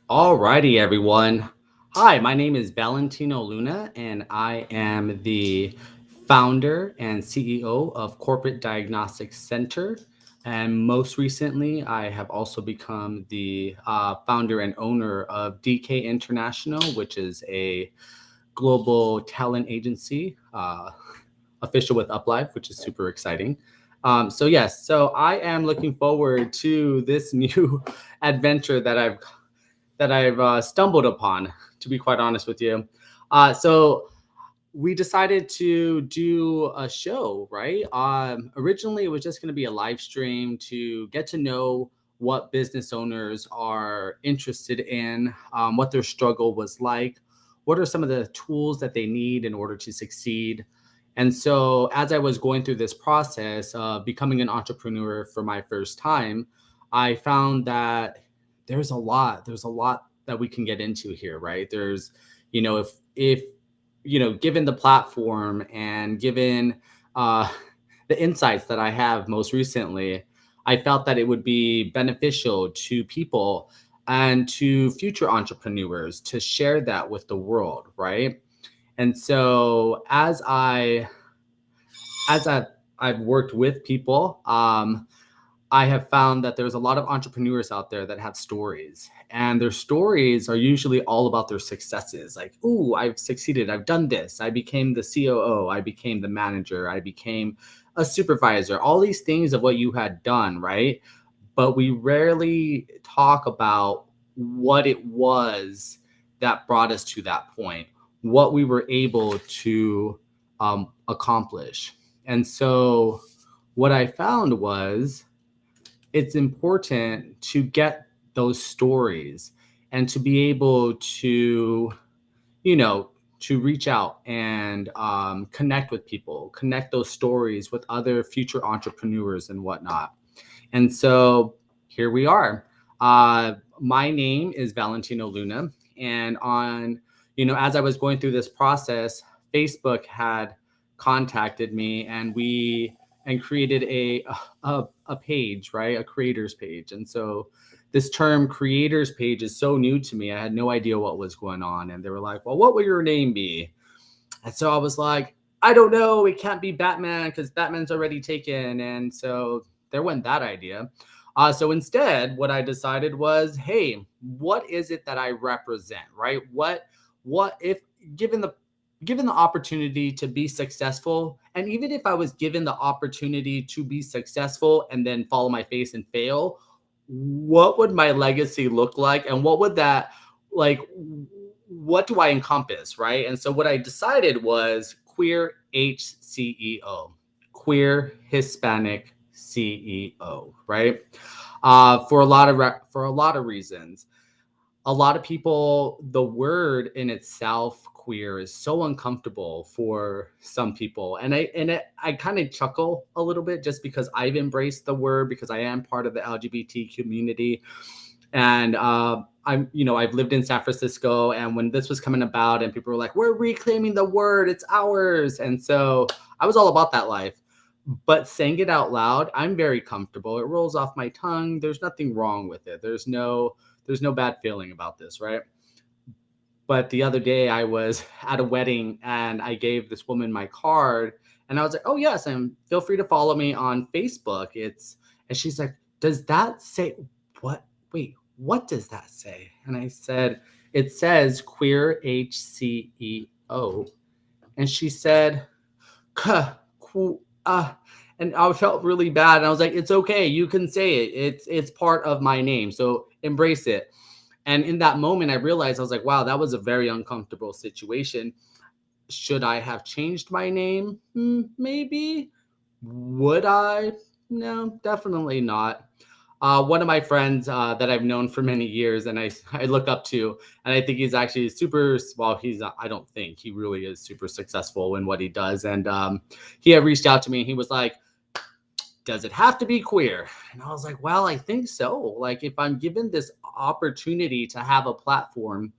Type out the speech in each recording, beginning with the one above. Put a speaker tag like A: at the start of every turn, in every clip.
A: Alrighty, everyone. Hi, my name is Valentino Luna, and I am the founder and CEO of Corporate Diagnostics Center. And most recently, I have also become the founder and owner of DK International, which is a global talent agency, official with UpLife, which is super exciting. So I am looking forward to this new adventure that I've stumbled upon, to be quite honest with you. So we decided to do a show, right? Originally, it was just going to be a live stream to get to know what business owners are interested in, what their struggle was like, what are some of the tools that they need in order to succeed. And so, as I was going through this process of becoming an entrepreneur for my first time, I found that there's a lot that we can get into here, right? If given the platform and given uh, the insights that I have most recently, I felt that it would be beneficial to people and to future entrepreneurs to share that with the world, right? And so as I've worked with people, I have found that there's a lot of entrepreneurs out there that have stories, and their stories are usually all about their successes. Like, ooh, I've succeeded. I've done this. I became the COO. I became the manager. I became a supervisor. All these things of what you had done, right? But we rarely talk about what it was that brought us to that point, what we were able to accomplish. And so, what I found was it's important to get those stories and to be able to, you know, to reach out and connect with people, connect those stories with other future entrepreneurs and whatnot. And so here we are. My name is Valentino Luna. And as I was going through this process, Facebook had contacted me and created a page, right? A creators page. And so this term creators page is so new to me. I had no idea what was going on. And they were like, well, what will your name be? And so I was like, I don't know. It can't be Batman because Batman's already taken. And so there went that idea. So instead, what I decided was, hey, what is it that I represent, right? What if given the given the opportunity to be successful, and even if I was given the opportunity to be successful and then follow my face and fail, what would my legacy look like, and like what do I encompass, right? And so what I decided was queer HCEO, queer Hispanic CEO, right? For a lot of reasons. A lot of people, the word in itself, queer, is so uncomfortable for some people, and I kind of chuckle a little bit just because I've embraced the word because I am part of the LGBT community. And I've lived in San Francisco, and when this was coming about and people were like, we're reclaiming the word, it's ours. And so I was all about that life. But saying it out loud, I'm very comfortable. It rolls off my tongue. There's nothing wrong with it. There's no bad feeling about this, right? But the other day I was at a wedding and I gave this woman my card and I was like, "Oh yes, and feel free to follow me on Facebook." And she's like, "Does that say what? Wait, what does that say?" And I said, "It says queer HCEO." And she said, "Kuh, qu- uh, and I felt really bad. And I was like, "It's okay. You can say it. It's part of my name. So embrace it." And in that moment, I realized I was like, wow, that was a very uncomfortable situation. Should I have changed my name? Maybe. Would I? No, definitely not. One of my friends that I've known for many years and I look up to, and I think he's actually super, well, I don't think he really is super successful in what he does. And he had reached out to me and he was like, does it have to be queer? And I was like, well, I think so. Like, if I'm given this opportunity to have a platform,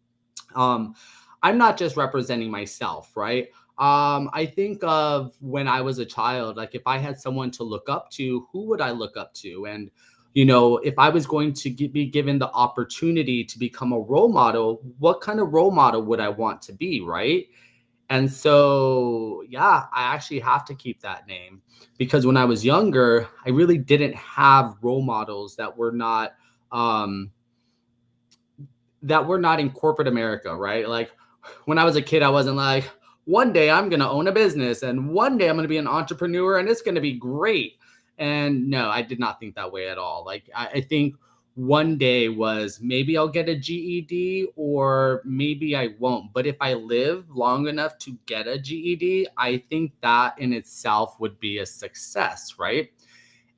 A: um, I'm not just representing myself, right? I think of when I was a child, like if I had someone to look up to, who would I look up to? And If I was going to be given the opportunity to become a role model, what kind of role model would I want to be, right? And so, yeah, I actually have to keep that name because when I was younger, I really didn't have role models um, that were not in corporate America, right? Like when I was a kid, I wasn't like, one day I'm going to own a business and one day I'm going to be an entrepreneur and it's going to be great. And no, I did not think that way at all. Like, I think one day was maybe I'll get a GED or maybe I won't. But if I live long enough to get a GED, I think that in itself would be a success, right?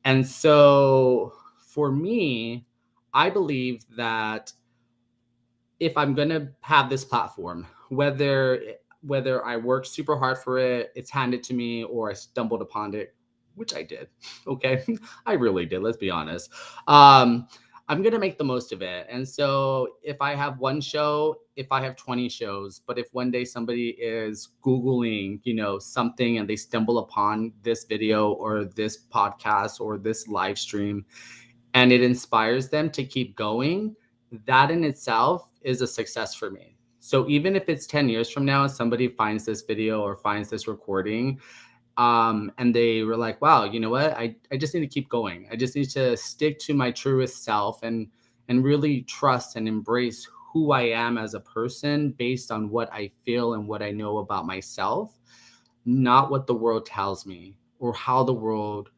A: And so for me, I believe that if I'm going to have this platform, whether I work super hard for it, it's handed to me, or I stumbled upon it, which I did. Okay, I really did. Let's be honest. Um, I'm gonna make the most of it. And so if I have one show, if I have 20 shows, but if one day somebody is Googling, something and they stumble upon this video or this podcast or this live stream and it inspires them to keep going, that in itself is a success for me. So even if it's 10 years from now, somebody finds this video or finds this recording, and they were like, wow, you know what? I just need to keep going. I just need to stick to my truest self and really trust and embrace who I am as a person based on what I feel and what I know about myself, not what the world tells me or how the world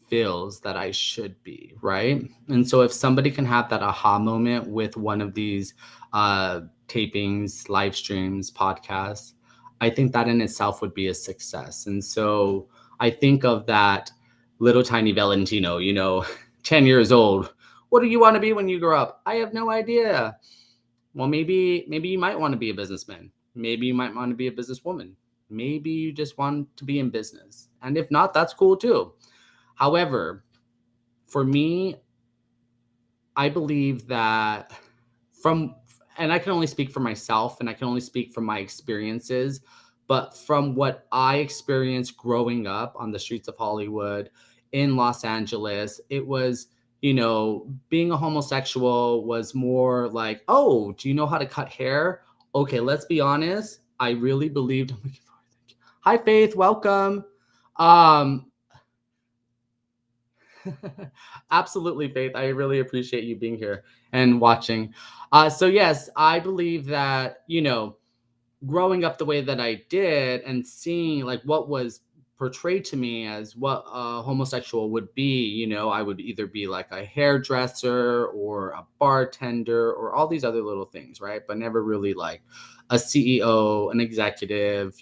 A: feels that I should be, right? And so if somebody can have that aha moment with one of these tapings, live streams, podcasts, I think that in itself would be a success. And so I think of that little tiny Valentino, 10 years old. What do you want to be when you grow up? I have no idea. Well, maybe you might want to be a businessman. Maybe you might want to be a businesswoman. Maybe you just want to be in business. And if not, that's cool too. However, for me, I believe that and I can only speak for myself and I can only speak from my experiences, but from what I experienced growing up on the streets of Hollywood in Los Angeles, it was, being a homosexual was more like, oh, do you know how to cut hair? Okay, let's be honest. I really believed. Hi, Faith. Welcome. Um, Absolutely, Faith. I really appreciate you being here and watching. So yes, I believe that, growing up the way that I did and seeing like what was portrayed to me as what a homosexual would be, I would either be like a hairdresser or a bartender or all these other little things, right? But never really like a CEO, an executive,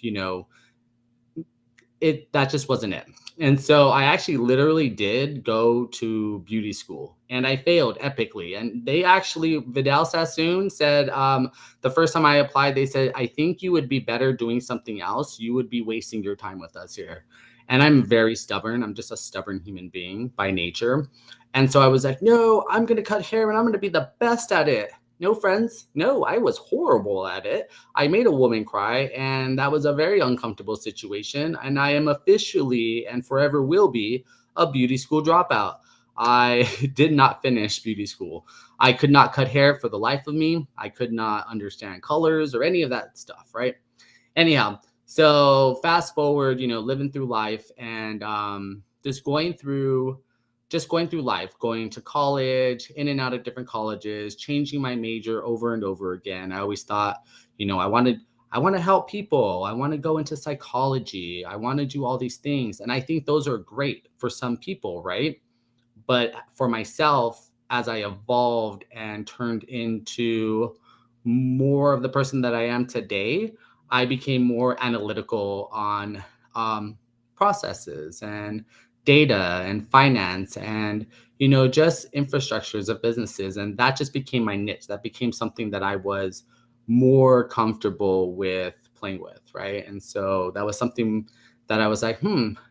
A: that just wasn't it. And so I actually literally did go to beauty school and I failed epically. And they actually, Vidal Sassoon said, the first time I applied, they said, I think you would be better doing something else. You would be wasting your time with us here. And I'm very stubborn. I'm just a stubborn human being by nature. And so I was like, no, I'm going to cut hair and I'm going to be the best at it. No, friends. No, I was horrible at it. I made a woman cry, and that was a very uncomfortable situation. And I am officially and forever will be a beauty school dropout. I did not finish beauty school. I could not cut hair for the life of me. I could not understand colors or any of that stuff, right? Anyhow, so fast forward, living through life and just going through life, going to college, in and out of different colleges, changing my major over and over again. I always thought, I want to help people. I want to go into psychology. I want to do all these things. And I think those are great for some people, right? But for myself, as I evolved and turned into more of the person that I am today, I became more analytical on processes and data and finance and just infrastructures of businesses, and that just became my niche. That became something that I was more comfortable with playing with, right? And so that was something that I was like,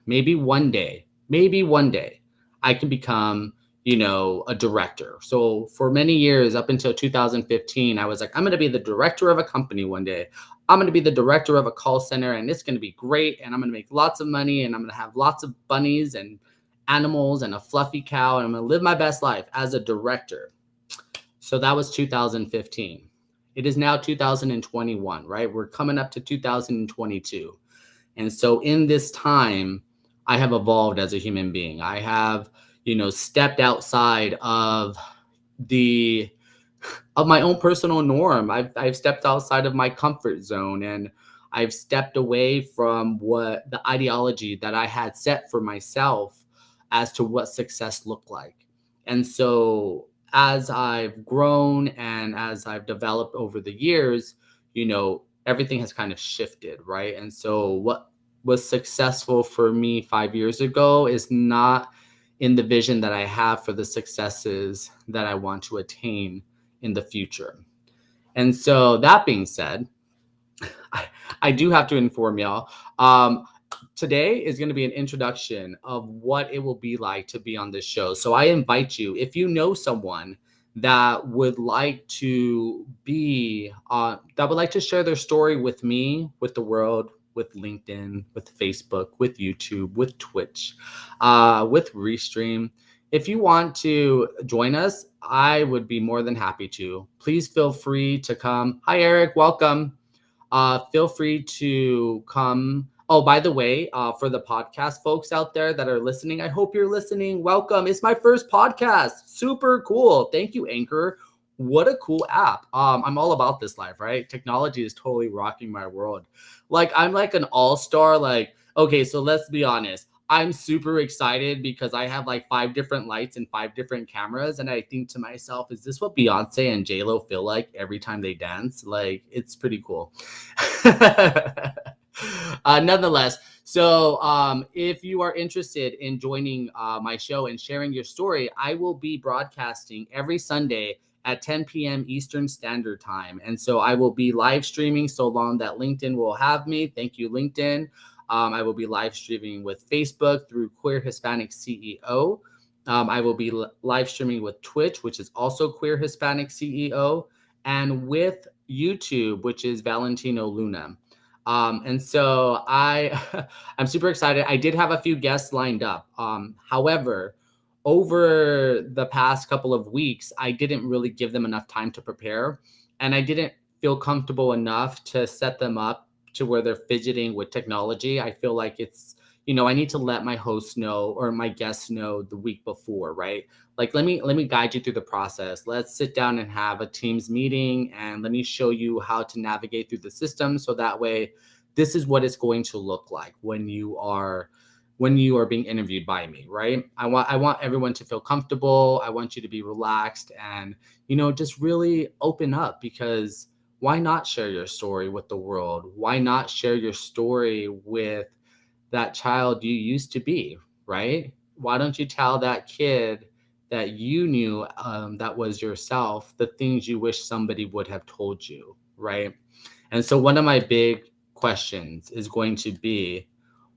A: maybe one day I can become a director. So for many years up until 2015, I was like, I'm going to be the director of a company one day. I'm going to be the director of a call center and it's going to be great. And I'm going to make lots of money and I'm going to have lots of bunnies and animals and a fluffy cow, and I'm going to live my best life as a director. So that was 2015. It is now 2021, right? We're coming up to 2022. And so in this time, I have evolved as a human being. I have, stepped outside the of my own personal norm. I've stepped outside of my comfort zone, and I've stepped away from what the ideology that I had set for myself as to what success looked like. And so as I've grown and as I've developed over the years, everything has kind of shifted, right? And so what was successful for me 5 years ago is not in the vision that I have for the successes that I want to attain in the future. And so that being said, I do have to inform y'all. Today is going to be an introduction of what it will be like to be on this show. So I invite you, if you know someone that would like to share their story with me, with the world, with LinkedIn, with Facebook, with YouTube, with Twitch, with Restream. If you want to join us, I would be more than happy to. Please feel free to come. Hi, Eric. Welcome. Feel free to come. Oh, by the way, for the podcast folks out there that are listening, I hope you're listening. Welcome. It's my first podcast. Super cool. Thank you, Anchor. What a cool app. I'm all about this life, right? Technology is totally rocking my world. Like, I'm like an all-star. Like, okay, so let's be honest. I'm super excited because I have like 5 different lights and 5 different cameras. And I think to myself, is this what Beyonce and J-Lo feel like every time they dance? Like, it's pretty cool. Nonetheless, so if you are interested in joining my show and sharing your story, I will be broadcasting every Sunday at 10 p.m. Eastern Standard Time. And so I will be live streaming so long that LinkedIn will have me. Thank you, LinkedIn. I will be live streaming with Facebook through Queer Hispanic CEO. I will be live streaming with Twitch, which is also Queer Hispanic CEO, and with YouTube, which is Valentino Luna. And so I'm super excited. I did have a few guests lined up. However, over the past couple of weeks, I didn't really give them enough time to prepare, and I didn't feel comfortable enough to set them up to where they're fidgeting with technology. I feel like it's, I need to let my hosts know or my guests know the week before, right? Like, let me guide you through the process. Let's sit down and have a Teams meeting, and let me show you how to navigate through the system. So that way, this is what it's going to look like when you are being interviewed by me, right? I want everyone to feel comfortable. I want you to be relaxed and, just really open up, because why not share your story with the world? Why not share your story with that child you used to be, right? Why don't you tell that kid that you knew that was yourself the things you wish somebody would have told you, right? And so one of my big questions is going to be,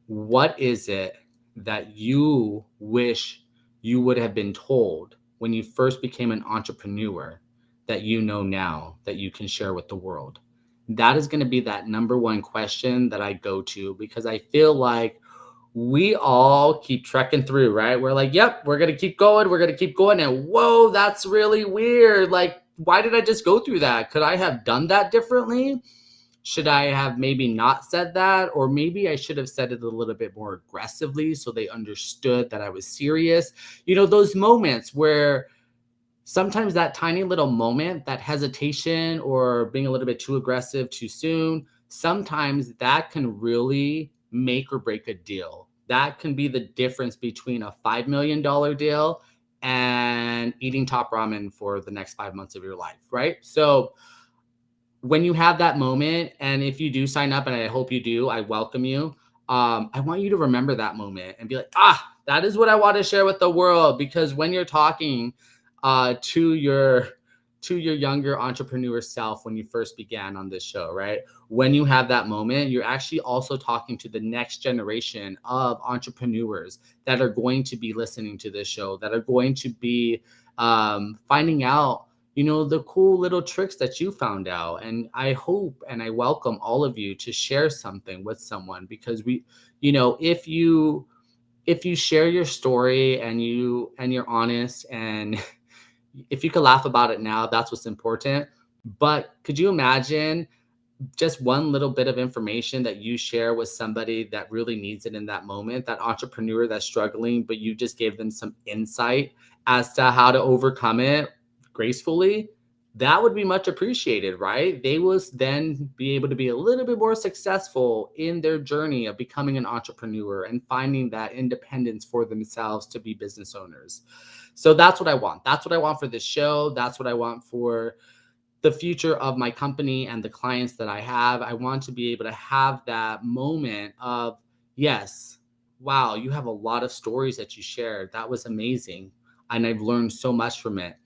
A: what is it that you wish you would have been told when you first became an entrepreneur that you know now that you can share with the world? That is going to be that number one question that I go to, because I feel like we all keep trekking through, right? We're like, yep, we're going to keep going. We're going to keep going. And whoa, that's really weird. Like, why did I just go through that? Could I have done that differently? Should I have maybe not said that? Or maybe I should have said it a little bit more aggressively so they understood that I was serious. Those moments where sometimes that tiny little moment, that hesitation or being a little bit too aggressive too soon, sometimes that can really make or break a deal. That can be the difference between a $5 million deal and eating top ramen for the next 5 months of your life, right? So when you have that moment, and if you do sign up, and I hope you do, I welcome you. I want you to remember that moment and be like, that is what I want to share with the world. Because when you're talking to your younger entrepreneur self, when you first began on this show, right? When you have that moment, you're actually also talking to the next generation of entrepreneurs that are going to be listening to this show, that are going to be finding out, the cool little tricks that you found out. And I hope and I welcome all of you to share something with someone, because if you if you share your story and you're honest, and if you could laugh about it now, that's what's important. But could you imagine just one little bit of information that you share with somebody that really needs it in that moment, that entrepreneur that's struggling, but you just gave them some insight as to how to overcome it gracefully? That would be much appreciated, right? They will then be able to be a little bit more successful in their journey of becoming an entrepreneur and finding that independence for themselves to be business owners. So that's what I want. That's what I want for this show. That's what I want for the future of my company and the clients that I have. I want to be able to have that moment of, yes, wow, you have a lot of stories that you shared. That was amazing. And I've learned so much from it.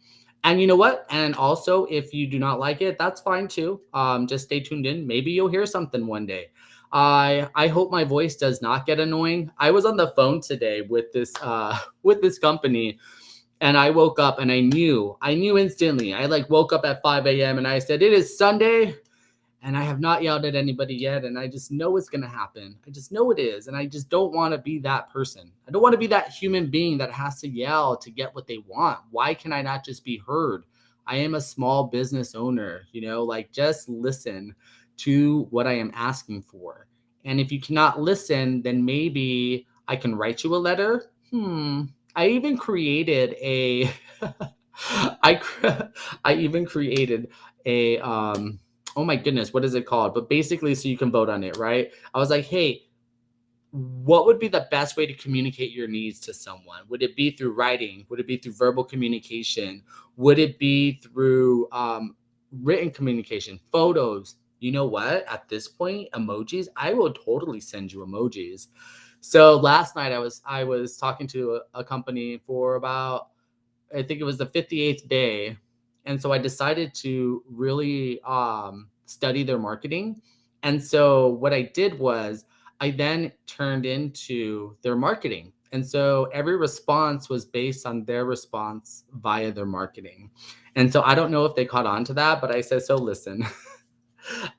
A: And you know what? And also, if you do not like it, that's fine too. Just stay tuned in. Maybe you'll hear something one day. I hope my voice does not get annoying. I was on the phone today with this with this company, and I woke up and I knew instantly. I like woke up at 5 a.m. and I said, it is Sunday and I have not yelled at anybody yet. And I just know it's going to happen. I just know it is. And I just don't want to be that person. I don't want to be that human being that has to yell to get what they want. Why can I not just be heard? I am a small business owner, like just listen to what I am asking for. And if you cannot listen, then maybe I can write you a letter. I even created a I I even created a oh my goodness, what is it called? But basically, so you can vote on it, right? I was like, hey, what would be the best way to communicate your needs to someone? Would it be through writing? Would it be through verbal communication? Would it be through written communication, photos? You know what? At this point, emojis, I will totally send you emojis. So last night I was talking to a company for about, I think it was the 58th day. And so I decided to really study their marketing. And so what I did was I then turned into their marketing. And so every response was based on their response via their marketing. And so I don't know if they caught on to that, but I said, so listen,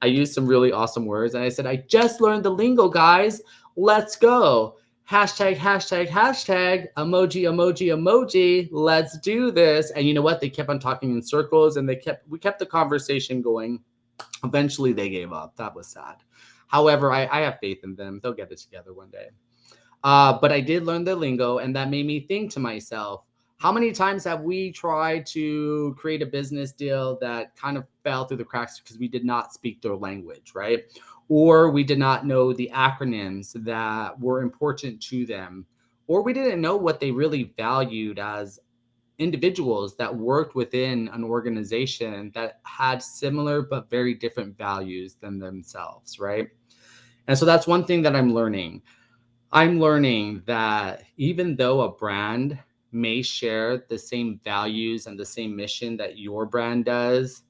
A: I used some really awesome words. And I said, I just learned the lingo, guys. Let's go. Hashtag, hashtag, hashtag, emoji, emoji, emoji. Let's do this. And you know what? They kept on talking in circles and we kept the conversation going. Eventually they gave up. That was sad. However, I have faith in them. They'll get it together one day. But I did learn the lingo, and that made me think to myself, how many times have we tried to create a business deal that kind of fell through the cracks because we did not speak their language, right? Or we did not know the acronyms that were important to them, or we didn't know what they really valued as individuals that worked within an organization that had similar but very different values than themselves, right? And so that's one thing that I'm learning. I'm learning that even though a brand may share the same values and the same mission that your brand does,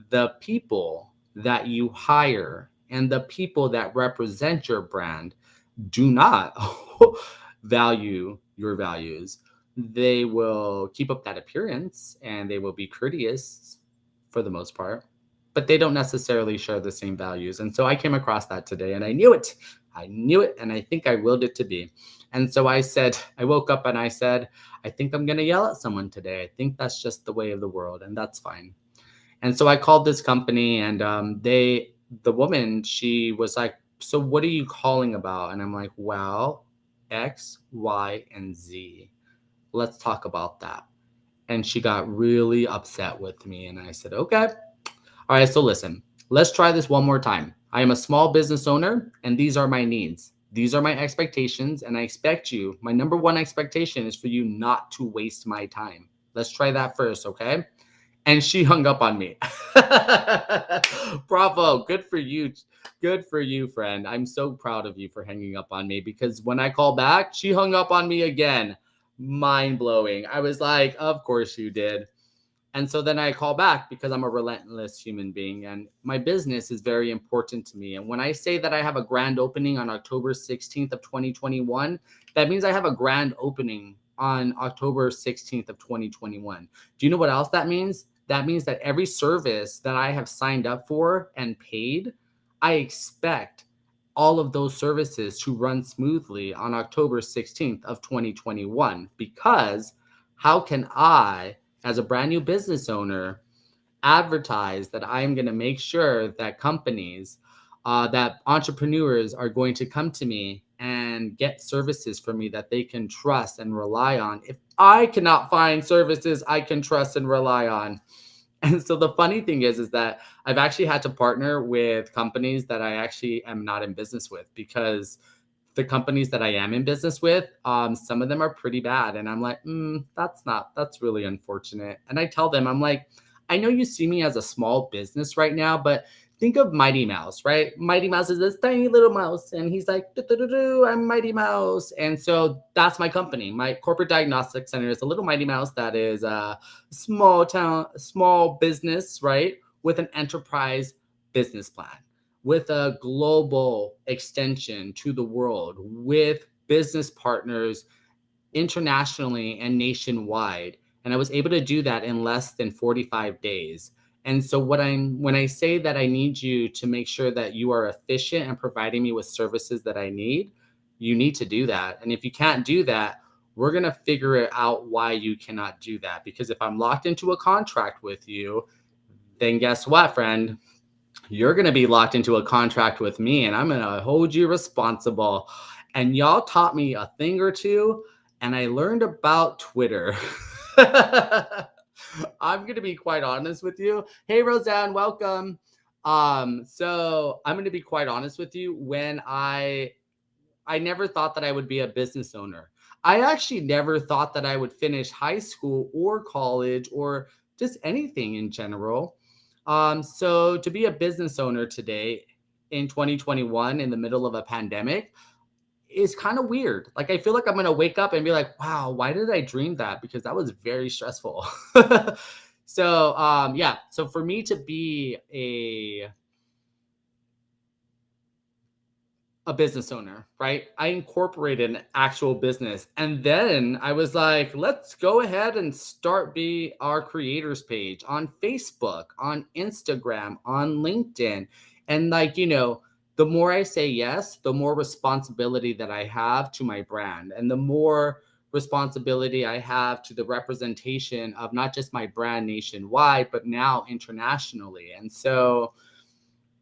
A: the people that you hire and the people that represent your brand do not value your values. They will keep up that appearance and they will be courteous for the most part, but they don't necessarily share the same values. And so I came across that today and I knew it. I knew it. And I think I willed it to be. And so I said, I woke up and I said, I think I'm going to yell at someone today. I think that's just the way of the world, and that's fine. And so I called this company, and the woman, she was like, so what are you calling about? And I'm like, well, X, Y, and Z. Let's talk about that. And she got really upset with me. And I said, okay. All right, so listen, let's try this one more time. I am a small business owner, and these are my needs. These are my expectations, and I expect you, my number one expectation is for you not to waste my time. Let's try that first, okay? And she hung up on me. Bravo. Good for you. Good for you, friend. I'm so proud of you for hanging up on me, because when I call back, she hung up on me again. Mind blowing. I was like, of course you did. And so then I call back because I'm a relentless human being and my business is very important to me. And when I say that I have a grand opening on October 16th of 2021, that means I have a grand opening on October 16th of 2021. Do you know what else that means? That means that every service that I have signed up for and paid, I expect all of those services to run smoothly on October 16th of 2021, because how can I, as a brand new business owner, advertise that I am going to make sure that companies, that entrepreneurs are going to come to me and get services from me that they can trust and rely on if I cannot find services I can trust and rely on? And so the funny thing is that I've actually had to partner with companies that I actually am not in business with, because the companies that I am in business with, some of them are pretty bad. And I'm like, that's really unfortunate. And I tell them, I'm like, I know you see me as a small business right now, but think of Mighty Mouse, right? Mighty Mouse is this tiny little mouse, and he's like, "Do-do-do-do, I'm Mighty Mouse." And so that's my company. My corporate diagnostic center is a little Mighty Mouse that is a small town, small business, right? With an enterprise business plan, with a global extension to the world, with business partners internationally and nationwide. And I was able to do that in less than 45 days. And so when I say that I need you to make sure that you are efficient and providing me with services that I need, you need to do that. And if you can't do that, we're going to figure it out why you cannot do that. Because if I'm locked into a contract with you, then guess what, friend? You're going to be locked into a contract with me, and I'm going to hold you responsible. And y'all taught me a thing or two, and I learned about Twitter. I'm going to be quite honest with you. Hey, Roseanne, welcome. So I'm going to be quite honest with you. When I never thought that I would be a business owner. I actually never thought that I would finish high school or college or just anything in general. So to be a business owner today in 2021 in the middle of a pandemic is kind of weird. Like I feel like I'm gonna wake up and be like, wow, why did I dream that? Because that was very stressful. So yeah, so for me to be a business owner, right? I incorporated an actual business. And then I was like, let's go ahead and start be our creators page on Facebook, on Instagram, on LinkedIn. And like, the more I say yes, the more responsibility that I have to my brand, and the more responsibility I have to the representation of not just my brand nationwide, but now internationally. And so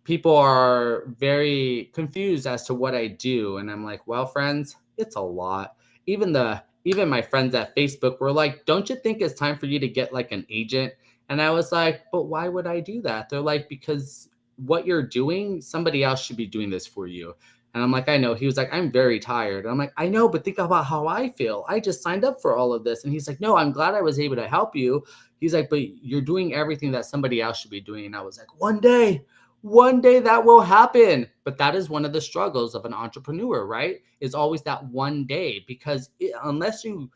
A: people are very confused as to what I do. And I'm like, well, friends, it's a lot. Even my friends at Facebook were like, don't you think it's time for you to get like an agent? And I was like, but why would I do that? They're like, because what you're doing, somebody else should be doing this for you. And I'm like, I know. He was like, I'm very tired. And I'm like, I know, but think about how I feel. I just signed up for all of this. And he's like, no, I'm glad I was able to help you. He's like, but you're doing everything that somebody else should be doing. And I was like, one day that will happen. But that is one of the struggles of an entrepreneur, right? Is always that one day, because unless you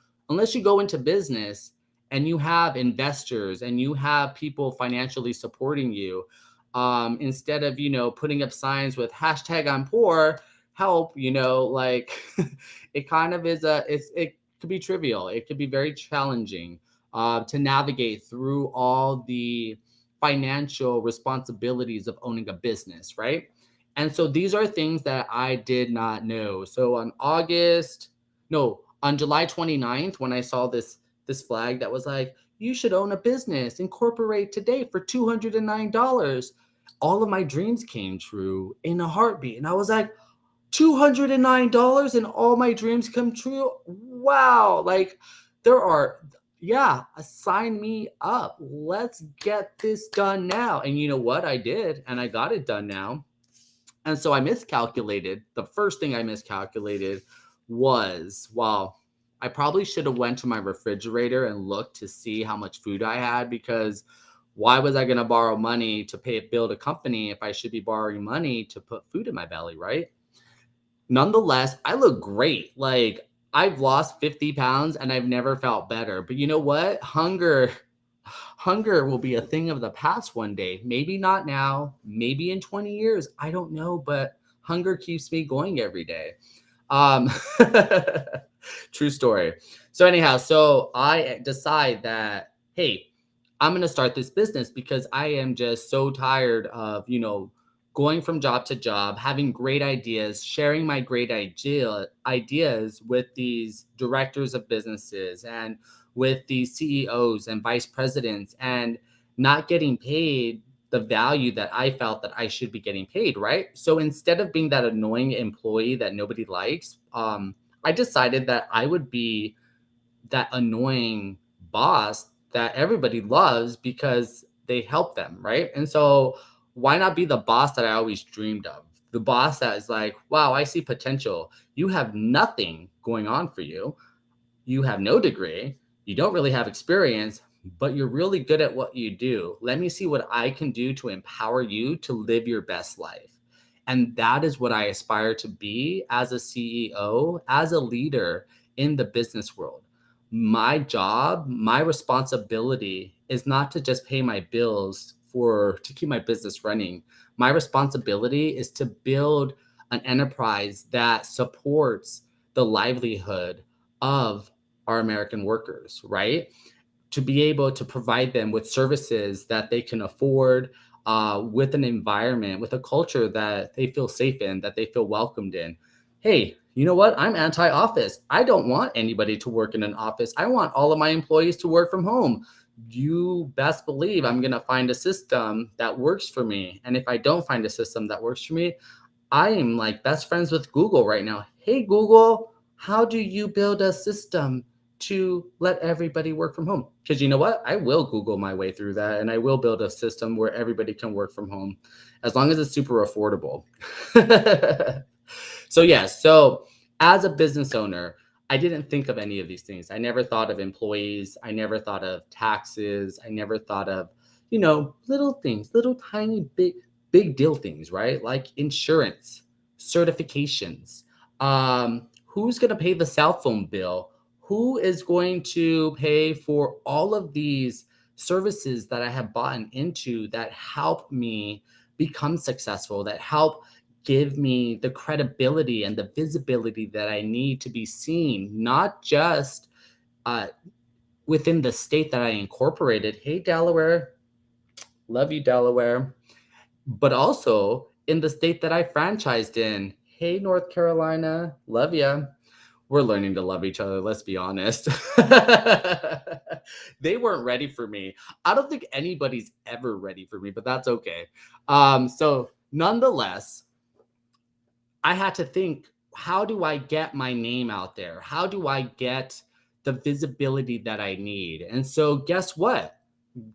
A: go into business and you have investors and you have people financially supporting you, instead of putting up signs with hashtag I'm poor, help, like it kind of is it could be trivial. It could be very challenging to navigate through all the financial responsibilities of owning a business, right? And so these are things that I did not know. So on July 29th, when I saw this flag that was like, you should own a business, incorporate today for $209. All of my dreams came true in a heartbeat. And I was like, $209 and all my dreams come true. Wow. Like yeah, sign me up. Let's get this done now. And you know what? I did, and I got it done now. And so I miscalculated. The first thing I miscalculated was, well, I probably should have went to my refrigerator and looked to see how much food I had, because why was I going to borrow money to build a company if I should be borrowing money to put food in my belly, right? Nonetheless, I look great. Like I've lost 50 pounds and I've never felt better. But you know what? Hunger will be a thing of the past one day. Maybe not now, maybe in 20 years. I don't know, but hunger keeps me going every day. Um, True story. So anyhow, so I decide that, hey, I'm going to start this business because I am just so tired of, going from job to job, having great ideas, sharing my great ideas with these directors of businesses and with these CEOs and vice presidents, and not getting paid the value that I felt that I should be getting paid, right? So instead of being that annoying employee that nobody likes, I decided that I would be that annoying boss that everybody loves because they help them, right? And so why not be the boss that I always dreamed of? The boss that is like, wow, I see potential. You have nothing going on for you. You have no degree, you don't really have experience, but you're really good at what you do. Let me see what I can do to empower you to live your best life. And that is what I aspire to be as a CEO, as a leader in the business world. My job, my responsibility is not to just pay my bills for to keep my business running. My responsibility is to build an enterprise that supports the livelihood of our American workers, right? To be able to provide them with services that they can afford, with an environment, with a culture that they feel safe in, that they feel welcomed in. Hey, you know what? I'm anti office. I don't want anybody to work in an office. I want all of my employees to work from home. You best believe I'm going to find a system that works for me. And if I don't find a system that works for me, I am like best friends with Google right now. Hey, Google, how do you build a system to let everybody work from home? Because you know what? I will Google my way through that and I will build a system where everybody can work from home as long as it's super affordable. So, yes. So, as a business owner, I didn't think of any of these things. I never thought of employees. I never thought of taxes. I never thought of, little things, little tiny, big deal things, right? Like insurance, certifications. Who's going to pay the cell phone bill? Who is going to pay for all of these services that I have bought into that help me become successful, that help give me the credibility and the visibility that I need to be seen, not just uh, within the state that I incorporated. Hey, Delaware, love you, Delaware, but also in the state that I franchised in. Hey, North Carolina, love ya. We're learning to love each other, let's be honest. They weren't ready for me. I don't think anybody's ever ready for me, but that's okay. So nonetheless, I had to think, how do I get my name out there? How do I get the visibility that I need? And so, guess what?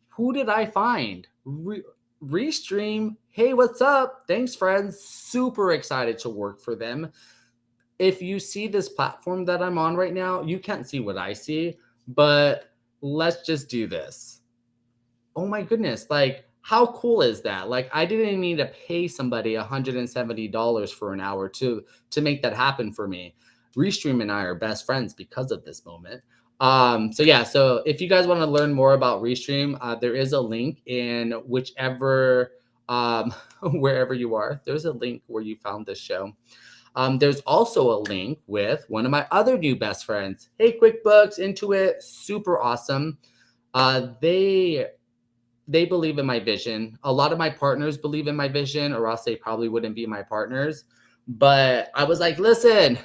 A: Who did I find? Restream. Hey, what's up? Thanks, friends. Super excited to work for them. If you see this platform that I'm on right now, you can't see what I see, but let's just do this. Oh my goodness, like how cool is that? Like I didn't need to pay somebody $170 for an hour to make that happen for me. Restream and I are best friends because of this moment. So yeah, so if you guys want to learn more about Restream, there is a link in whichever wherever you are. There's a link where you found this show. There's also a link with one of my other new best friends. Hey, QuickBooks, Intuit, super awesome. They believe in my vision. A lot of my partners believe in my vision, or else they probably wouldn't be my partners. But I was like, listen,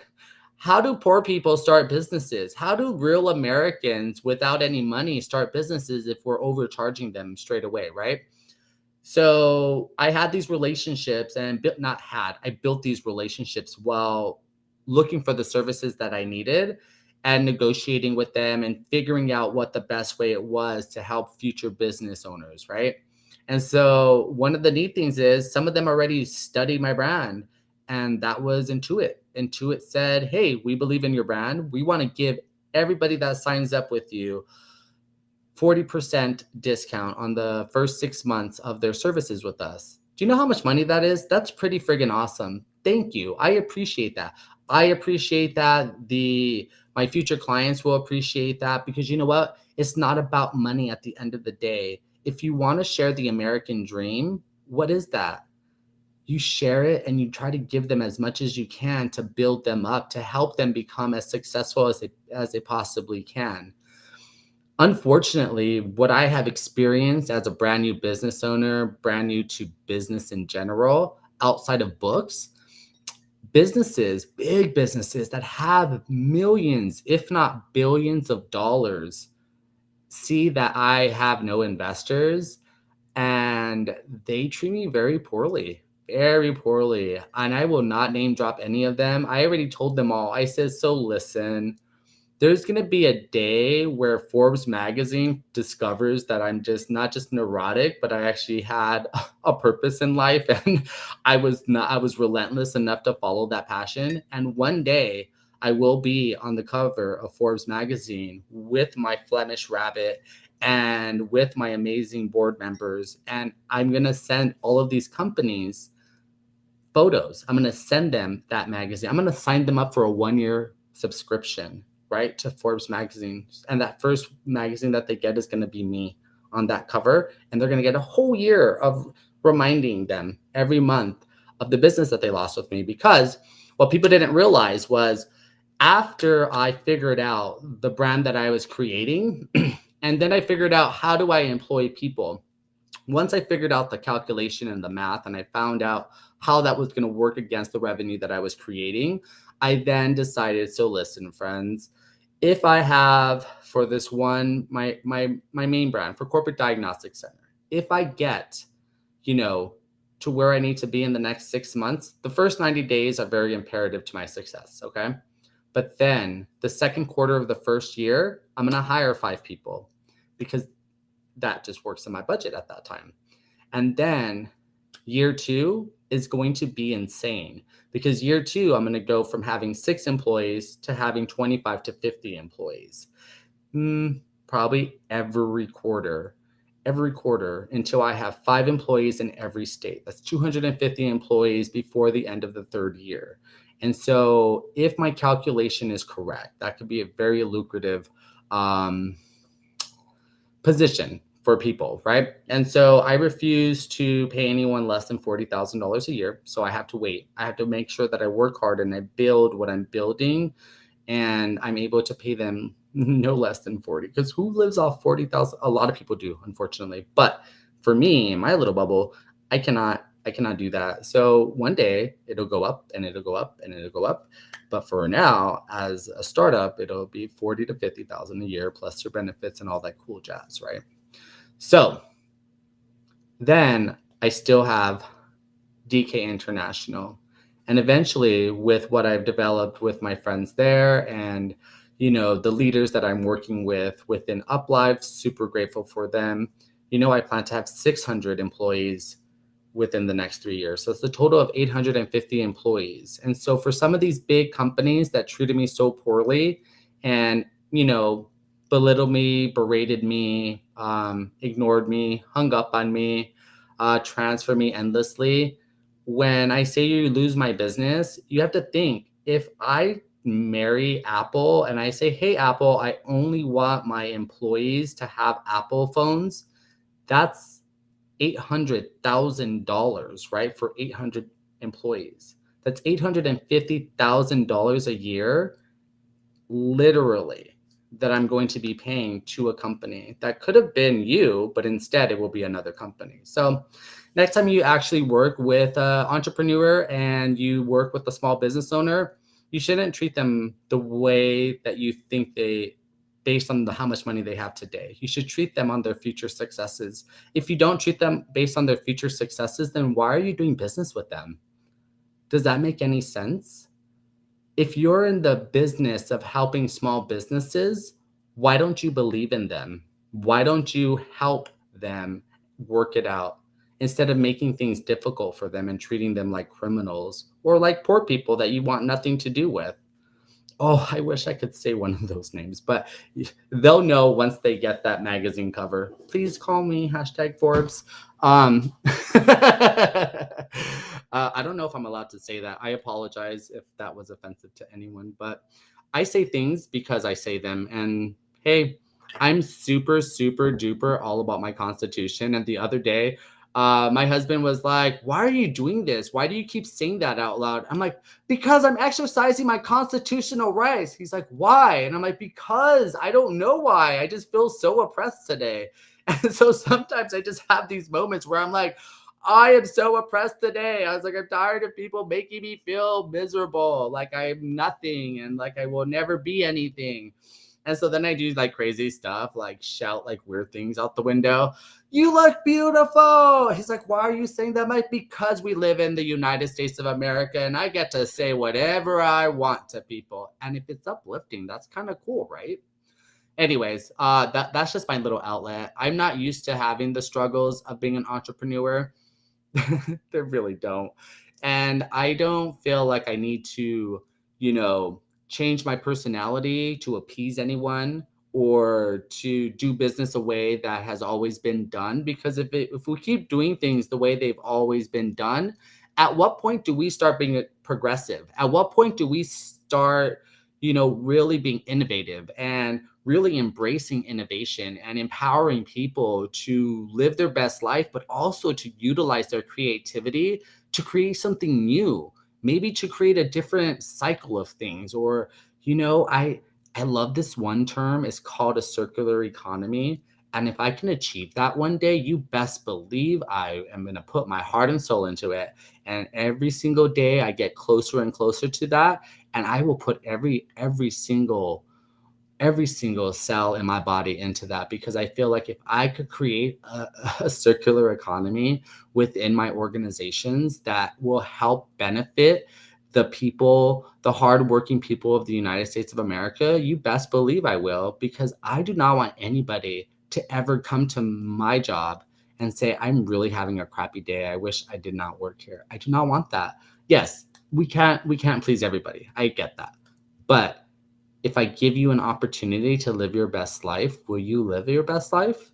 A: how do poor people start businesses? How do real Americans without any money start businesses if we're overcharging them straight away, right? So I had these relationships and I built these relationships while looking for the services that I needed and negotiating with them and figuring out what the best way it was to help future business owners, right? And so one of the neat things is some of them already studied my brand, and that was Intuit. Intuit said, hey, we believe in your brand. We want to give everybody that signs up with you 40% discount on the first 6 months of their services with us. Do you know how much money that is? That's pretty friggin' awesome. Thank you. I appreciate that. I appreciate that. My future clients will appreciate that, because you know what? It's not about money at the end of the day. If you want to share the American dream, what is that? You share it and you try to give them as much as you can to build them up, to help them become as successful as they possibly can. Unfortunately, what I have experienced as a brand new business owner, brand new to business in general, outside of books, businesses, big businesses that have millions, if not billions of dollars, see that I have no investors and they treat me very poorly, very poorly. And I will not name drop any of them. I already told them all. I said, so listen, there's going to be a day where Forbes magazine discovers that I'm just not just neurotic, but I actually had a purpose in life. And I was relentless enough to follow that passion. And one day I will be on the cover of Forbes magazine with my Flemish rabbit and with my amazing board members. And I'm going to send all of these companies photos. I'm going to send them that magazine. I'm going to sign them up for a 1-year subscription, right, to Forbes magazine. And that first magazine that they get is going to be me on that cover. And they're going to get a whole year of reminding them every month of the business that they lost with me. Because what people didn't realize was after I figured out the brand that I was creating, and then I figured out how do I employ people. Once I figured out the calculation and the math and I found out how that was going to work against the revenue that I was creating, I then decided, so listen, friends, if I have for this one, my main brand for Corporate Diagnostic Center, if I get, you know, to where I need to be in the next 6 months, the first 90 days are very imperative to my success. Okay. But then the second quarter of the first year, I'm going to hire 5 people because that just works in my budget at that time. And then year 2 is going to be insane because year 2, I'm going to go from having 6 employees to having 25 to 50 employees. Probably every quarter until I have 5 employees in every state. That's 250 employees before the end of the 3rd year. And so if my calculation is correct, that could be a very lucrative position for people, right? And so I refuse to pay anyone less than $40,000 a year. So I have to wait. I have to make sure that I work hard and I build what I'm building, and I'm able to pay them no less than 40. Because who lives off 40,000? A lot of people do, unfortunately. But for me, in my little bubble, I cannot do that. So one day it'll go up and it'll go up and it'll go up. But for now, as a startup, it'll be 40 to 50,000 a year plus your benefits and all that cool jazz, right? So then I still have DK International. And eventually, with what I've developed with my friends there and, the leaders that I'm working with within UpLive, super grateful for them. I plan to have 600 employees within the next 3 years. So it's a total of 850 employees. And so for some of these big companies that treated me so poorly and, belittled me, berated me, ignored me, hung up on me, transferred me endlessly, when I say you lose my business, you have to think, if I marry Apple and I say, hey, Apple, I only want my employees to have Apple phones, that's $800,000, right? For 800 employees. That's $850,000 a year, literally, that I'm going to be paying to a company that could have been you, but instead it will be another company. So next time you actually work with an entrepreneur and you work with a small business owner, you shouldn't treat them the way that you think based on how much money they have today. You should treat them on their future successes. If you don't treat them based on their future successes, then why are you doing business with them? Does that make any sense? If you're in the business of helping small businesses, why don't you believe in them? Why don't you help them work it out instead of making things difficult for them and treating them like criminals or like poor people that you want nothing to do with? Oh, I wish I could say one of those names, but they'll know once they get that magazine cover. Please call me #Forbes. I don't know if I'm allowed to say that. I apologize if that was offensive to anyone, but I say things because I say them. And hey, I'm super, super duper all about my Constitution. And the other day, My husband was like, "Why are you doing this? Why do you keep saying that out loud?" I'm like, "Because I'm exercising my constitutional rights." He's like, "Why?" And I'm like, "Because I don't know why. I just feel so oppressed today." And so sometimes I just have these moments where I'm like, I am so oppressed today. I was like, I'm tired of people making me feel miserable, like I'm nothing and like I will never be anything. And so then I do like crazy stuff, like shout like weird things out the window. You look beautiful. He's like, why are you saying that? I'm like, because we live in the United States of America and I get to say whatever I want to people. And if it's uplifting, that's kind of cool, right? Anyways, that's just my little outlet. I'm not used to having the struggles of being an entrepreneur. They really don't. And I don't feel like I need to, change my personality to appease anyone or to do business a way that has always been done. Because if we keep doing things the way they've always been done, at what point do we start being progressive? At what point do we start, really being innovative and really embracing innovation and empowering people to live their best life, but also to utilize their creativity to create something new, maybe to create a different cycle of things. Or, I love this one term. It's called a circular economy. And if I can achieve that one day, you best believe I am going to put my heart and soul into it. And every single day I get closer and closer to that. And I will put every single cell in my body into that, because I feel like if I could create a circular economy within my organizations that will help benefit the people, the hardworking people of the United States of America, you best believe I will, because I do not want anybody to ever come to my job and say, I'm really having a crappy day. I wish I did not work here. I do not want that. Yes, we can't please everybody. I get that. But if I give you an opportunity to live your best life, will you live your best life?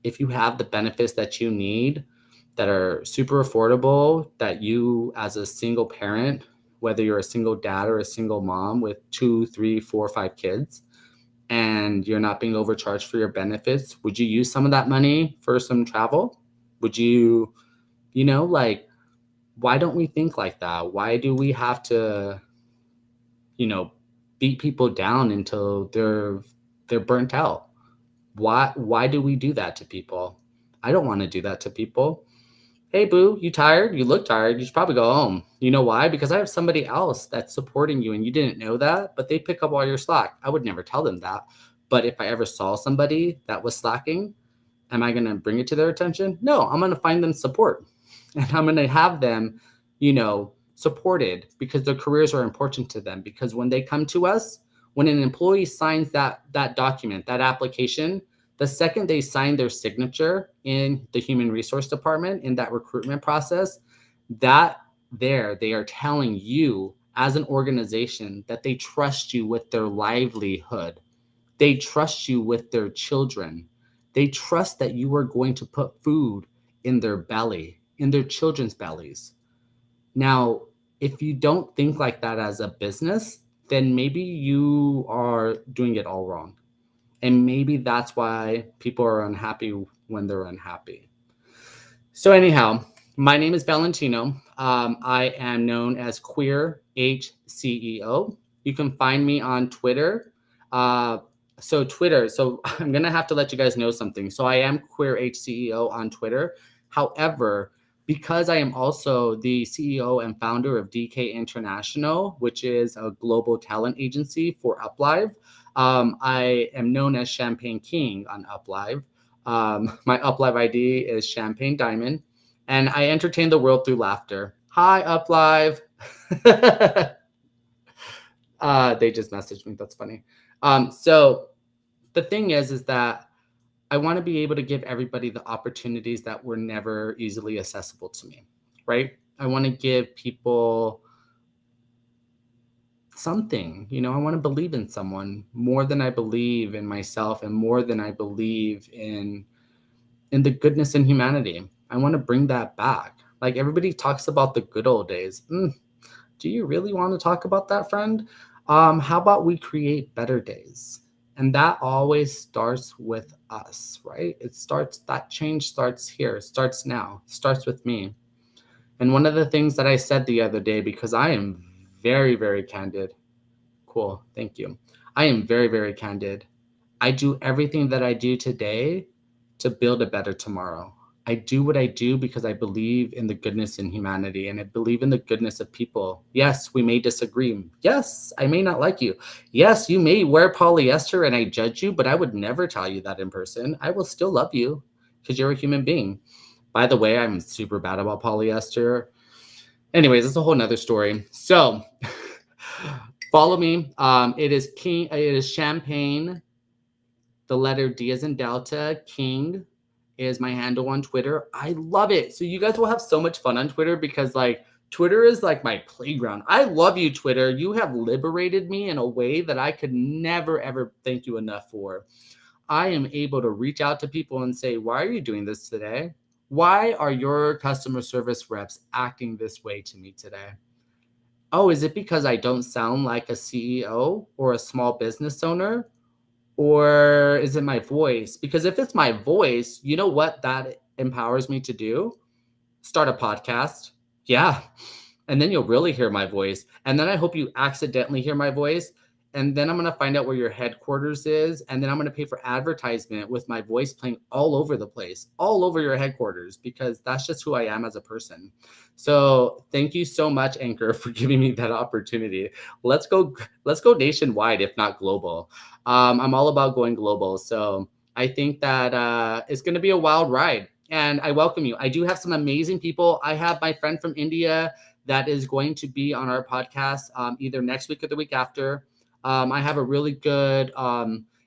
A: If you have the benefits that you need that are super affordable, that you as a single parent, whether you're a single dad or a single mom with 2, 3, 4, 5 kids, and you're not being overcharged for your benefits, would you use some of that money for some travel? Would you, like, why don't we think like that? Why do we have to, you know, beat people down until they're burnt out? Why do we do that to people? I don't want to do that to people. Hey boo, you tired? You look tired. You should probably go home. You know why? Because I have somebody else that's supporting you and you didn't know that, but they pick up all your slack. I would never tell them that. But if I ever saw somebody that was slacking, am I going to bring it to their attention? No, I'm going to find them support. And I'm going to have them, supported, because their careers are important to them. Because when they come to us, when an employee signs that document, that application, the second they sign their signature in the human resource department in that recruitment process, that there they are telling you as an organization that they trust you with their livelihood. They trust you with their children. They trust that you are going to put food in their belly, in their children's bellies. Now, if you don't think like that as a business, then maybe you are doing it all wrong. And maybe that's why people are unhappy when they're unhappy. So, anyhow, my name is Valentino. I am known as Queer HCEO. You can find me on Twitter. So I'm going to have to let you guys know something. So, I am Queer HCEO on Twitter. However, because I am also the CEO and founder of DK International, which is a global talent agency for UpLive, I am known as Champagne King on UpLive. My UpLive ID is Champagne Diamond, and I entertain the world through laughter. Hi, UpLive. They just messaged me. That's funny. So the thing is that I want to be able to give everybody the opportunities that were never easily accessible to me, right? I want to give people something. I want to believe in someone more than I believe in myself, and more than I believe in the goodness in humanity. I want to bring that back. Like, everybody talks about the good old days. Do you really want to talk about that, friend? How about we create better days? And that always starts with us, right? That change starts here, starts now, starts with me. And one of the things that I said the other day, because I am very, very candid. Cool. Thank you. I am very, very candid. I do everything that I do today to build a better tomorrow. I do what I do because I believe in the goodness in humanity and I believe in the goodness of people. Yes, we may disagree. Yes, I may not like you. Yes, you may wear polyester and I judge you, but I would never tell you that in person. I will still love you because you're a human being. By the way, I'm super bad about polyester. Anyways, it's a whole nother story. So follow me. It is Champagne, the letter D as in Delta, King is my handle on Twitter. I love it. So you guys will have so much fun on Twitter because like Twitter is like my playground. I love you, Twitter. You have liberated me in a way that I could never ever thank you enough for. I am able to reach out to people and say, why are you doing this today? Why are your customer service reps acting this way to me today? Oh, is it because I don't sound like a CEO or a small business owner? Or is it my voice? Because if it's my voice, you know what that empowers me to do? Start a podcast. Yeah. And then you'll really hear my voice. And then I hope you accidentally hear my voice. And then I'm going to find out where your headquarters is. And then I'm going to pay for advertisement with my voice playing all over the place, all over your headquarters, because that's just who I am as a person. So thank you so much, Anchor, for giving me that opportunity. Let's go nationwide, if not global. I'm all about going global. So I think that it's going to be a wild ride. And I welcome you. I do have some amazing people. I have my friend from India that is going to be on our podcast either next week or the week after. I have a really good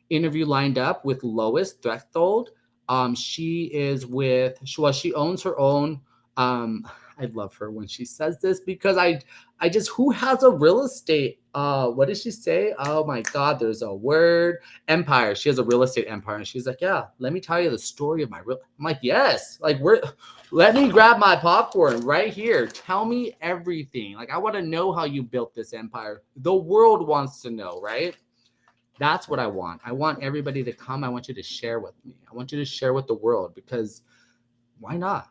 A: interview lined up with Lois Drechtold. She owns her own. I love her when she says this because I just, who has a real estate? What did she say? Oh my God, there's a word, empire. She has a real estate empire. And she's like, yeah, let me tell you the story of my real. I'm like, yes, like let me grab my popcorn right here. Tell me everything. Like, I want to know how you built this empire. The world wants to know, right? That's what I want. I want everybody to come. I want you to share with me. I want you to share with the world because why not?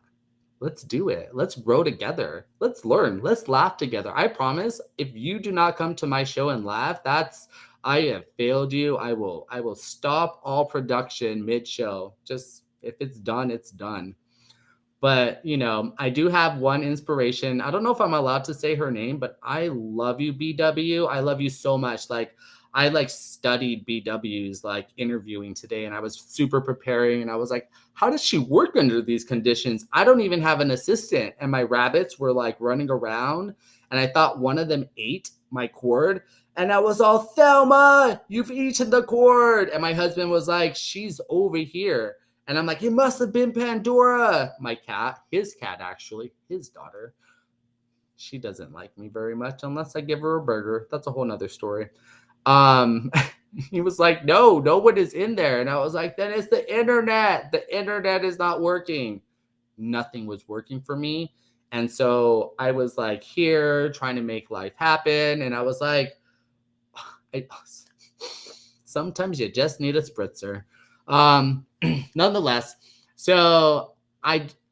A: Let's do it. Let's grow together. Let's learn. Let's laugh together. I promise if you do not come to my show and laugh, I have failed you. I will stop all production mid-show. Just if it's done, it's done. But, I do have one inspiration. I don't know if I'm allowed to say her name, but I love you, BW. I love you so much. Like, I studied BW's interviewing today and I was super preparing and I was like, how does she work under these conditions? I don't even have an assistant. And my rabbits were running around and I thought one of them ate my cord. And I was all, Thelma, you've eaten the cord. And my husband was like, she's over here. And I'm like, it must have been Pandora. My cat, his cat, actually, his daughter. She doesn't like me very much unless I give her a burger. That's a whole nother story. He was like, no one is in there. And I was like, then it's the internet. The internet is not working. Nothing was working for me. And so I was here trying to make life happen. And I was like, sometimes you just need a spritzer. Nonetheless, so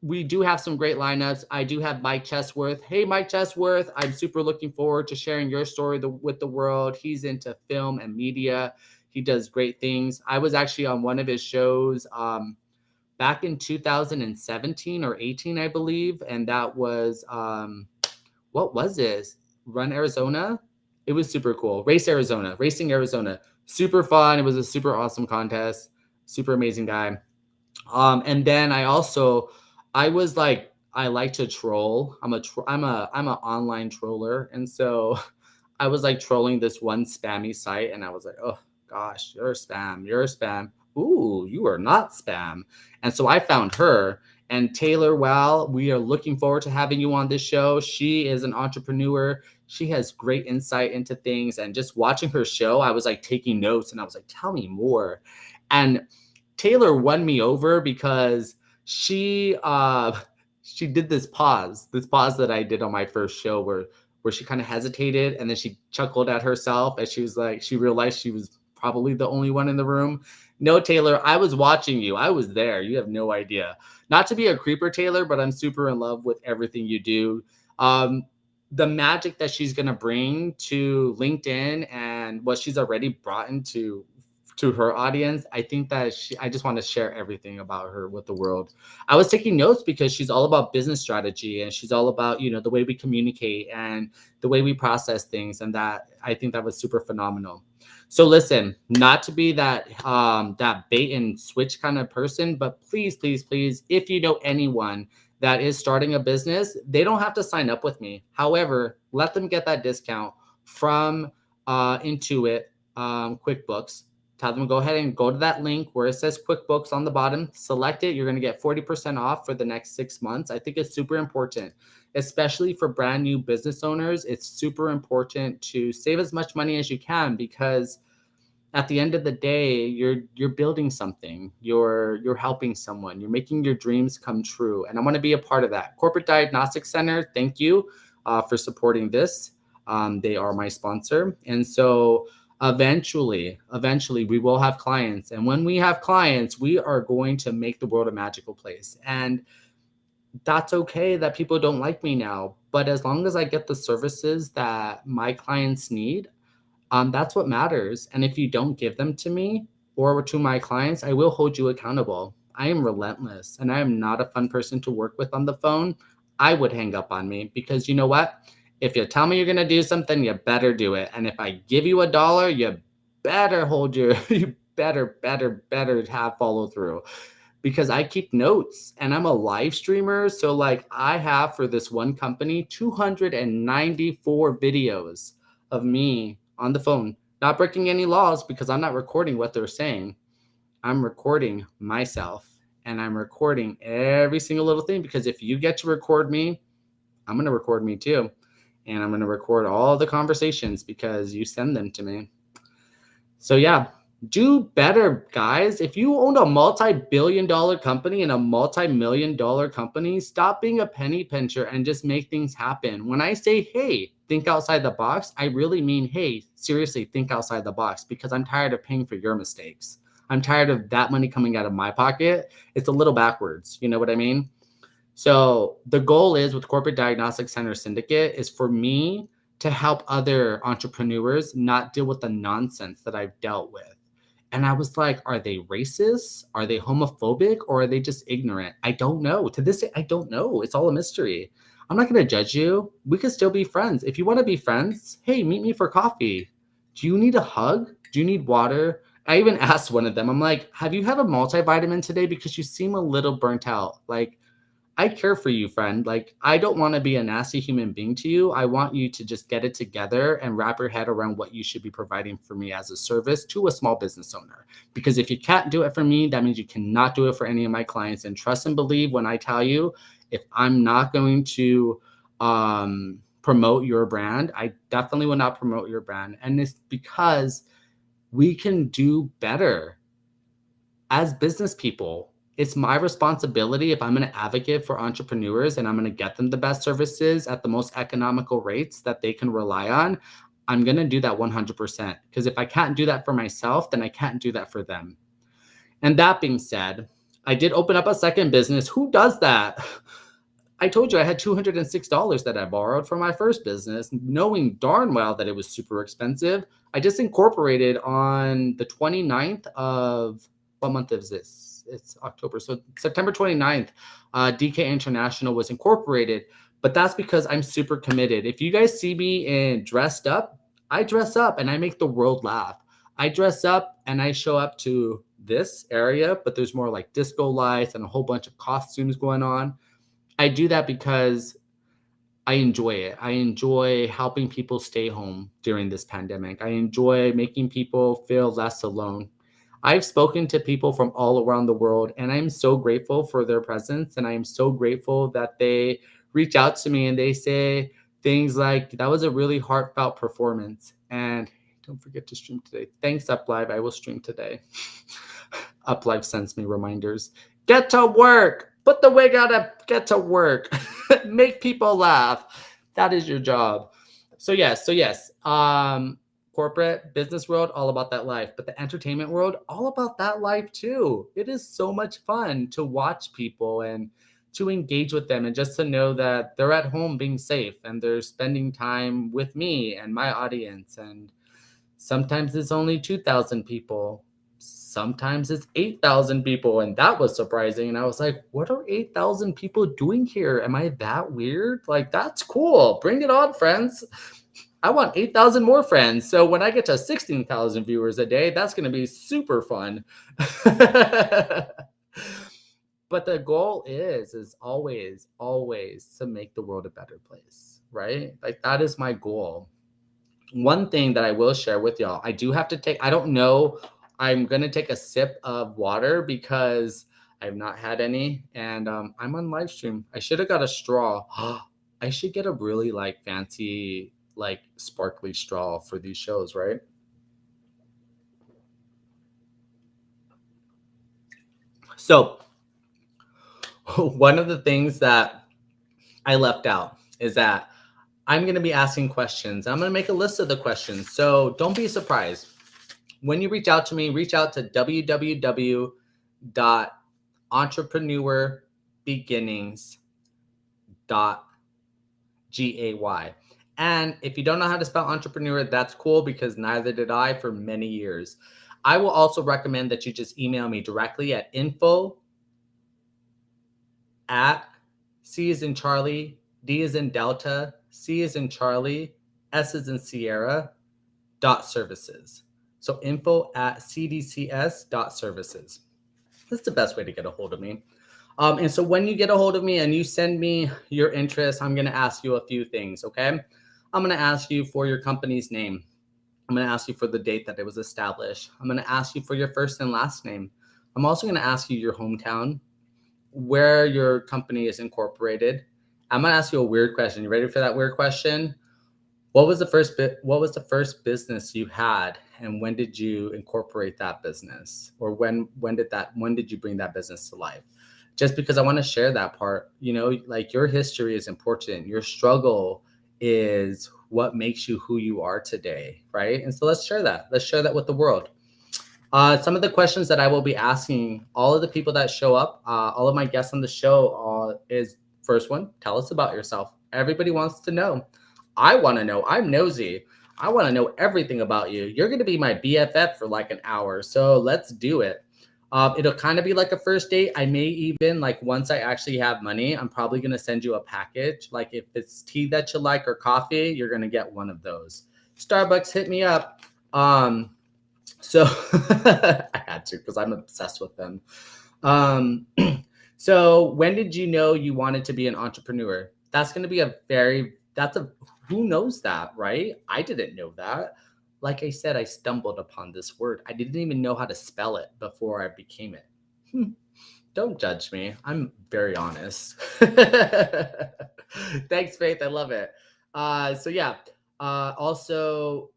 A: we do have some great lineups. I do have Mike Chesworth. Hey, Mike Chesworth, I'm super looking forward to sharing your story with the world. He's into film and media. He does great things. I was actually on one of his shows back in 2017 or 18, I believe. And that was, what was this? Run Arizona? It was super cool. Racing Arizona. Super fun. It was a super awesome contest. Super amazing guy. And then I like to troll. I'm an online troller. And so I was trolling this one spammy site and I was like, oh gosh, you're spam. Ooh, you are not spam. And so I found her and Taylor. Well, we are looking forward to having you on this show. She is an entrepreneur. She has great insight into things. And just watching her show, I was taking notes and I was like, tell me more. And Taylor won me over because she did this pause that I did on my first show where she kind of hesitated and then she chuckled at herself and she was she realized she was probably the only one in the room. No, Taylor, I was watching you. I was there. You have no idea. Not to be a creeper, Taylor, but I'm super in love with everything you do. Um, the magic that she's going to bring to LinkedIn and what she's already brought into to her audience, I think that I just want to share everything about her with the world. I was taking notes because she's all about business strategy and she's all about, the way we communicate and the way we process things. And that I think that was super phenomenal. So listen, not to be that bait and switch kind of person, but please, please, please, if you know anyone that is starting a business, they don't have to sign up with me. However, let them get that discount from Intuit QuickBooks. Tell them go ahead and go to that link where it says QuickBooks on the bottom, select it. You're going to get 40% off for the next 6 months. I think it's super important, especially for brand new business owners. It's super important to save as much money as you can because at the end of the day, you're building something. You're helping someone. You're making your dreams come true. And I want to be a part of that. Corporate Diagnostic Center, thank you for supporting this. They are my sponsor. And so eventually we will have clients. And when we have clients, we are going to make the world a magical place. And that's okay that people don't like me now. But as long as I get the services that my clients need, that's what matters. And if you don't give them to me or to my clients, I will hold you accountable. I am relentless and I am not a fun person to work with on the phone. I would hang up on me because you know what? If you tell me you're going to do something, you better do it. And if I give you $1, you better you better have follow through because I keep notes and I'm a live streamer. So like I have for this one company, 294 videos of me on the phone, not breaking any laws because I'm not recording what they're saying. I'm recording myself and I'm recording every single little thing because if you get to record me, I'm going to record me too. And I'm going to record all the conversations because you send them to me. So yeah, do better, guys. If you own a multi-billion-dollar company and a multi-million-dollar company, stop being a penny pincher and just make things happen. When I say, hey, think outside the box, I really mean, hey, seriously, think outside the box because I'm tired of paying for your mistakes. I'm tired of that money coming out of my pocket. It's a little backwards. You know what I mean? So the goal is with Corporate Diagnostic Center Syndicate is for me to help other entrepreneurs not deal with the nonsense that I've dealt with. And I was like, are they racist? Are they homophobic? Or are they just ignorant? I don't know. To this day, I don't know. It's all a mystery. I'm not going to judge you. We could still be friends. If you want to be friends, hey, meet me for coffee. Do you need a hug? Do you need water? I even asked one of them, I'm like, have you had a multivitamin today? Because you seem a little burnt out. Like, I care for you, friend. Like, I don't want to be a nasty human being to you. I want you to just get it together and wrap your head around what you should be providing for me as a service to a small business owner. Because if you can't do it for me, that means you cannot do it for any of my clients. And trust and believe when I tell you, if I'm not going to promote your brand, I definitely will not promote your brand. And it's because we can do better as business people. It's my responsibility if I'm going to advocate for entrepreneurs and I'm going to get them the best services at the most economical rates that they can rely on. I'm going to do that 100% because if I can't do that for myself, then I can't do that for them. And that being said, I did open up a second business. Who does that? I told you I had $206 that I borrowed from my first business, knowing darn well that it was super expensive. I just incorporated on the 29th of, what month is this? It's October. So September 29th, DK International was incorporated, but that's because I'm super committed. If you guys see me in dressed up, I dress up and I make the world laugh. I dress up and I show up to this area, but there's more like disco lights and a whole bunch of costumes going on. I do that because I enjoy it. I enjoy helping people stay home during this pandemic. I enjoy making people feel less alone. I've spoken to people from all around the world, and I'm so grateful for their presence. And I'm so grateful that they reach out to me and they say things like, that was a really heartfelt performance. And don't forget to stream today. Thanks, UpLive. I will stream today. UpLive sends me reminders. Get to work. Put the wig on and get to work. Make people laugh. That is your job. So yes. corporate business world, all about that life. But the entertainment world, all about that life too. It is so much fun to watch people and to engage with them and just to know that they're at home being safe and they're spending time with me and my audience. And sometimes it's only 2,000 people. Sometimes it's 8,000 people. And that was surprising. And I was like, what are 8,000 people doing here? Am I that weird? Like, that's cool. Bring it on, friends. I want 8,000 more friends. So when I get to 16,000 viewers a day, that's going to be super fun. But the goal is always, always to make the world a better place, right? Like, that is my goal. One thing that I will share with y'all, I do have to take, I don't know, I'm going to take a sip of water because I've not had any, and I'm on live stream. I should have got a straw. I should get a really like fancy, like sparkly straw for these shows, right? So one of the things that I left out is that I'm going to be asking questions. I'm going to make a list of the questions. So don't be surprised. When you reach out to me, reach out to www.entrepreneurbeginnings.gay. And if you don't know how to spell entrepreneur, that's cool because neither did I for many years. I will also recommend that you just email me directly at info@, C is in Charlie, D is in Delta, C is in Charlie, S is in Sierra, .services. So info@cdcs.services. That's the best way to get a hold of me. And so when you get a hold of me and you send me your interest, I'm going to ask you a few things, okay? I'm going to ask you for your company's name. I'm going to ask you for the date that it was established. I'm going to ask you for your first and last name. I'm also going to ask you your hometown, where your company is incorporated. I'm going to ask you a weird question. You ready for that weird question? What was the first business you had, and when did you incorporate that business? Or when did you bring that business to life? Just because I want to share that part, like your history is important. Your struggle is what makes you who you are today, right? And so let's share that. Let's share that with the world. Some of the questions that I will be asking all of the people that show up, all of my guests on the show, is first one, tell us about yourself. Everybody wants to know. I want to know. I'm nosy. I want to know everything about you. You're going to be my BFF for like an hour. So let's do it. It'll kind of be like a first date. I may even, like, once I actually have money, I'm probably going to send you a package. Like, if it's tea that you like or coffee, you're going to get one of those. Starbucks, hit me up. So I had to because I'm obsessed with them. So when did you know you wanted to be an entrepreneur? That's going to be who knows that, right? I didn't know that. Like I said, I stumbled upon this word. I didn't even know how to spell it before I became it. Don't judge me. I'm very honest. Thanks, Faith. I love it. So yeah. Also,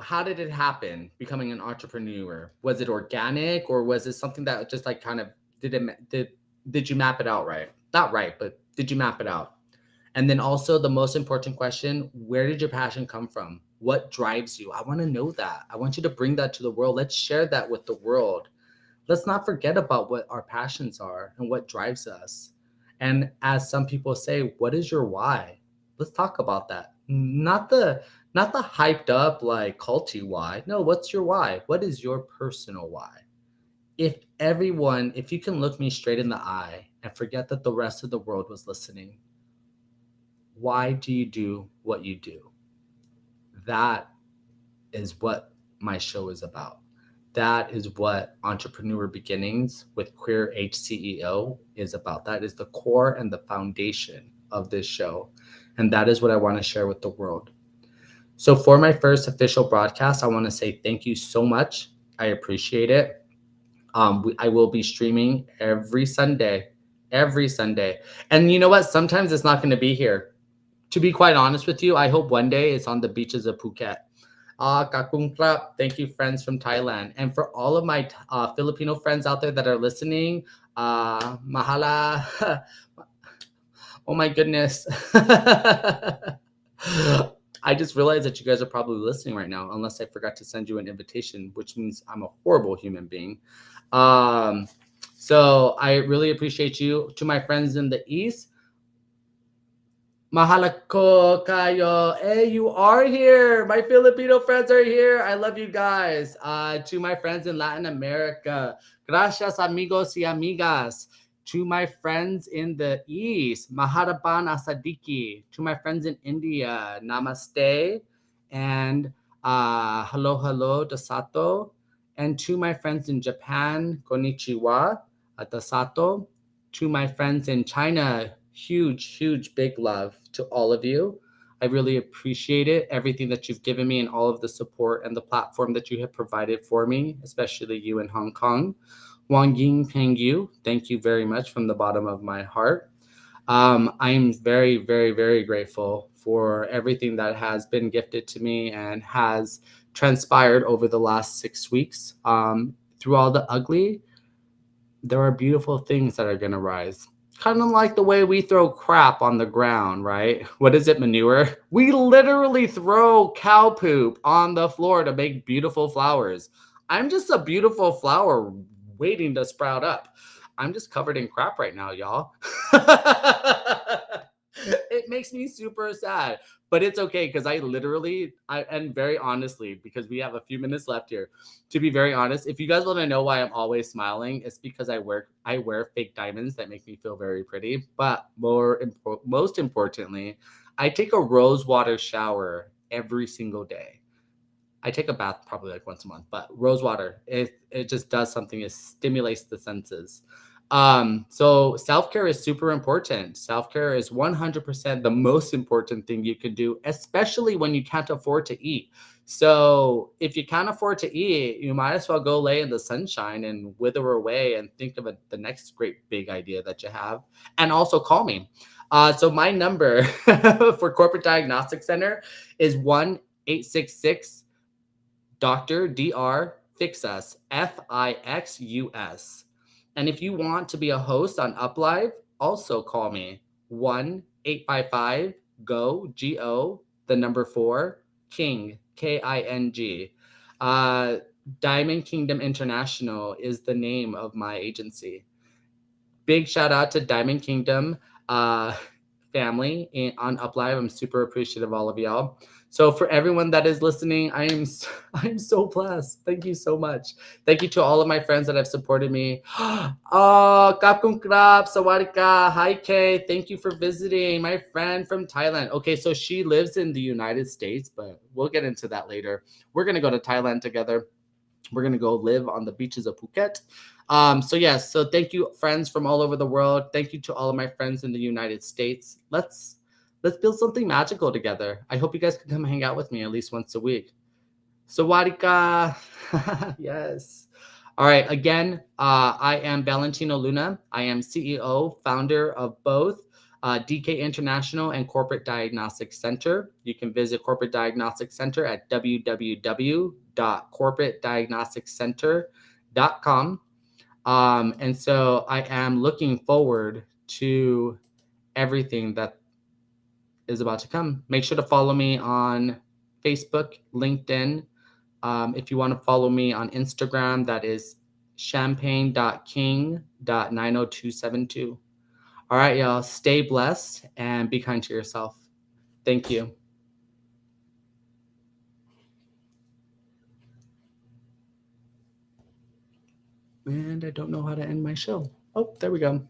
A: how did it happen, becoming an entrepreneur? Was it organic, or was it something that just like kind of did you map it out right? Not right, but did you map it out? And then also the most important question, where did your passion come from? What drives you? I want to know that. I want you to bring that to the world. Let's share that with the world. Let's not forget about what our passions are and what drives us. And as some people say, what is your why? Let's talk about that. Not the hyped up like culty why. No, what's your why? What is your personal why? If you can look me straight in the eye and forget that the rest of the world was listening, why do you do what you do? That is what my show is about. That is what Entrepreneur Beginnings with Queer H CEO is about. That is the core and the foundation of this show. And that is what I want to share with the world. So for my first official broadcast, I want to say thank you so much. I appreciate it. I will be streaming every Sunday. And you know what? Sometimes it's not going to be here. To be quite honest with you, I hope one day it's on the beaches of Phuket. Kakung Krap. Thank you, friends from Thailand. And for all of my Filipino friends out there that are listening, mahala. Oh my goodness. I just realized that you guys are probably listening right now, unless I forgot to send you an invitation, which means I'm a horrible human being. So I really appreciate you. To my friends in the East, mahalo ko kayo. Hey, you are here. My Filipino friends are here. I love you guys. To my friends in Latin America, gracias amigos y amigas. To my friends in the East, maharaban asadiki. To my friends in India, namaste and hello dasato. And to my friends in Japan, konnichiwa, dasato. To my friends in China, huge, big love to all of you. I really appreciate it, everything that you've given me and all of the support and the platform that you have provided for me, especially you in Hong Kong. Wang Ying Peng Yu, thank you very much from the bottom of my heart. I'm very grateful for everything that has been gifted to me and has transpired over the last 6 weeks. Through all the ugly, there are beautiful things that are going to rise. Kind of like the way we throw crap on the ground, right? What is it, manure? We literally throw cow poop on the floor to make beautiful flowers. I'm just a beautiful flower waiting to sprout up. I'm just covered in crap right now, y'all. It makes me super sad, but it's okay because and very honestly, because we have a few minutes left here, to be very honest, if you guys want to know why I'm always smiling, it's because I wear fake diamonds that make me feel very pretty. But most importantly, I take a rose water shower every single day. I take a bath probably like once a month, but rose water, it just does something. It stimulates the senses. So self-care is super important. Self-care is 100% the most important thing you can do, especially when you can't afford to eat. So if you can't afford to eat, you might as well go lay in the sunshine and wither away and think of the next great big idea that you have. And also call me. So my number for Corporate Diagnostic Center is 1-866 Dr. Fix Us, Fixus. And if you want to be a host on UpLive, also call me 1-855-GO, the number 4, King, King. Diamond Kingdom International is the name of my agency. Big shout out to Diamond Kingdom family on UpLive. I'm super appreciative of all of y'all. So for everyone that is listening, I'm so blessed. Thank you so much. Thank you to all of my friends that have supported me. Oh, Kapkun Krap, Sawadika, hi Kay. Thank you for visiting. My friend from Thailand. Okay, so she lives in the United States, but we'll get into that later. We're gonna go to Thailand together. We're gonna go live on the beaches of Phuket. So thank you, friends from all over the world. Thank you to all of my friends in the United States. Let's build something magical together. I hope you guys can come hang out with me at least once a week. Sawadika. Yes. All right. Again, I am Valentino Luna. I am CEO, founder of both DK International and Corporate Diagnostic Center. You can visit Corporate Diagnostic Center at www.corporatediagnosticcenter.com. And so I am looking forward to everything that is about to come. Make sure to follow me on Facebook, LinkedIn. If you want to follow me on Instagram, that is champagne.king.90272. All right, y'all. Stay blessed and be kind to yourself. Thank you. And I don't know how to end my show. Oh, there we go.